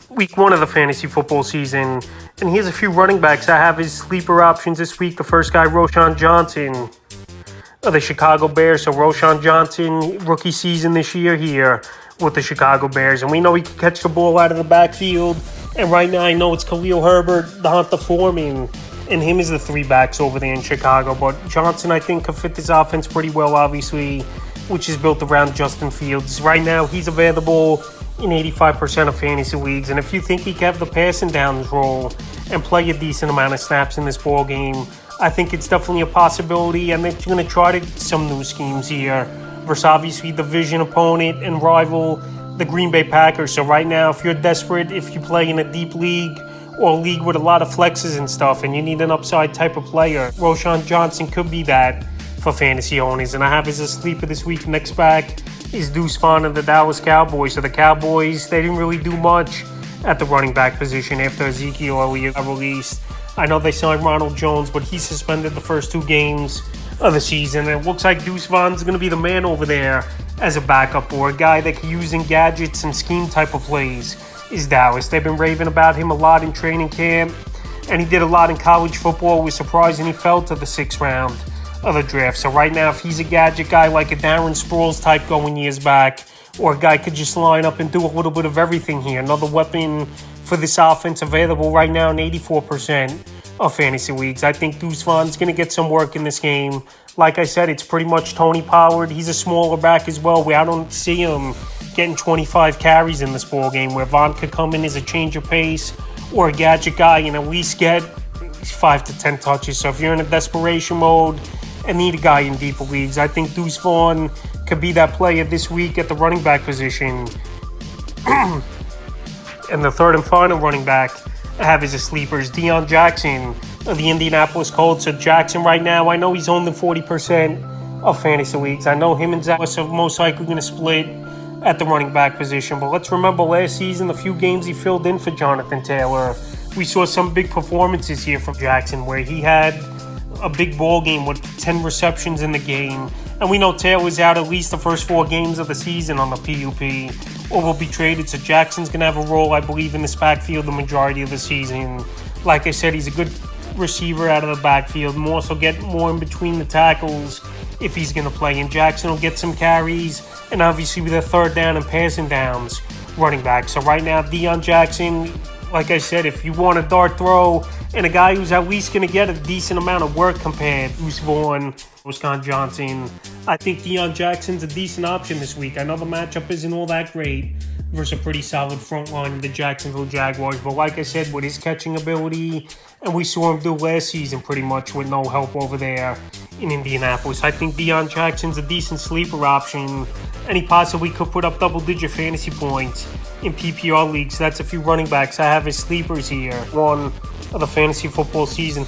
week one of the fantasy football season. And here's a few running backs I have as sleeper options this week. The first guy, Roschon Johnson of the Chicago Bears. So Roschon Johnson, rookie season this year here with the Chicago Bears. And we know he can catch the ball out of the backfield. And right now I know it's Khalil Herbert, D'Onta Foreman, and him is the three backs over there in Chicago. But Johnson, I think, could fit this offense pretty well, obviously, which is built around Justin Fields. Right now, he's available in 85% of fantasy leagues. And if you think he can have the passing downs role and play a decent amount of snaps in this ball game, I think it's definitely a possibility. And they're going to try some new schemes here versus obviously division opponent and rival, the Green Bay Packers. So right now, if you're desperate, if you play in a deep league or a league with a lot of flexes and stuff and you need an upside type of player, Roschon Johnson could be that for fantasy owners. And I have as a sleeper this week. Next back is Deuce Vaughn of the Dallas Cowboys. So the Cowboys, they didn't really do much at the running back position after Ezekiel Elliott got released. I know they signed Ronald Jones, but he's suspended the first two games of the season. And it looks like Deuce Vaughn's going to be the man over there as a backup or a guy that can use in gadgets and scheme type of plays is Dallas. They've been raving about him a lot in training camp, and he did a lot in college football. We're surprised he fell to the 6th round of the draft. So right now, if he's a gadget guy like a Darren Sproles type going years back, or a guy could just line up and do a little bit of everything here, another weapon for this offense available right now in 84% of fantasy leagues. I think Deuce Vaughn's going to get some work in this game. Like I said, it's pretty much Tony Pollard. He's a smaller back as well, where I don't see him getting 25 carries in this ball game, where Vaughn could come in as a change of pace or a gadget guy and at least get 5 to 10 touches. So if you're in a desperation mode and need a guy in deeper leagues, I think Deuce Vaughn could be that player this week at the running back position. And the third and final running back I have as a sleeper is Deion Jackson of the Indianapolis Colts. So Jackson right now, I know he's only 40% of fantasy leagues. I know him and Zach are most likely going to split at the running back position. But let's remember last season, the few games he filled in for Jonathan Taylor, we saw some big performances here from Jackson where he had a big ball game with 10 receptions in the game. And we know Taylor's out at least the first 4 games of the season on the PUP or will be traded. So Jackson's going to have a role, I believe, in this backfield the majority of the season. Like I said, he's a good receiver out of the backfield. More so get more in between the tackles if he's going to play. And Jackson will get some carries and obviously with a third down and passing downs running back. So right now, Deion Jackson, like I said, if you want a dart throw and a guy who's at least going to get a decent amount of work compared to Deuce Vaughn, Roschon Johnson, I think Deion Jackson's a decent option this week. I know the matchup isn't all that great versus a pretty solid front line of the Jacksonville Jaguars, but like I said, with his catching ability, and we saw him do last season pretty much with no help over there in Indianapolis, I think Deion Jackson's a decent sleeper option, and he possibly could put up double-digit fantasy points in PPR leagues. That's a few running backs I have as sleepers here. One of the fantasy football season.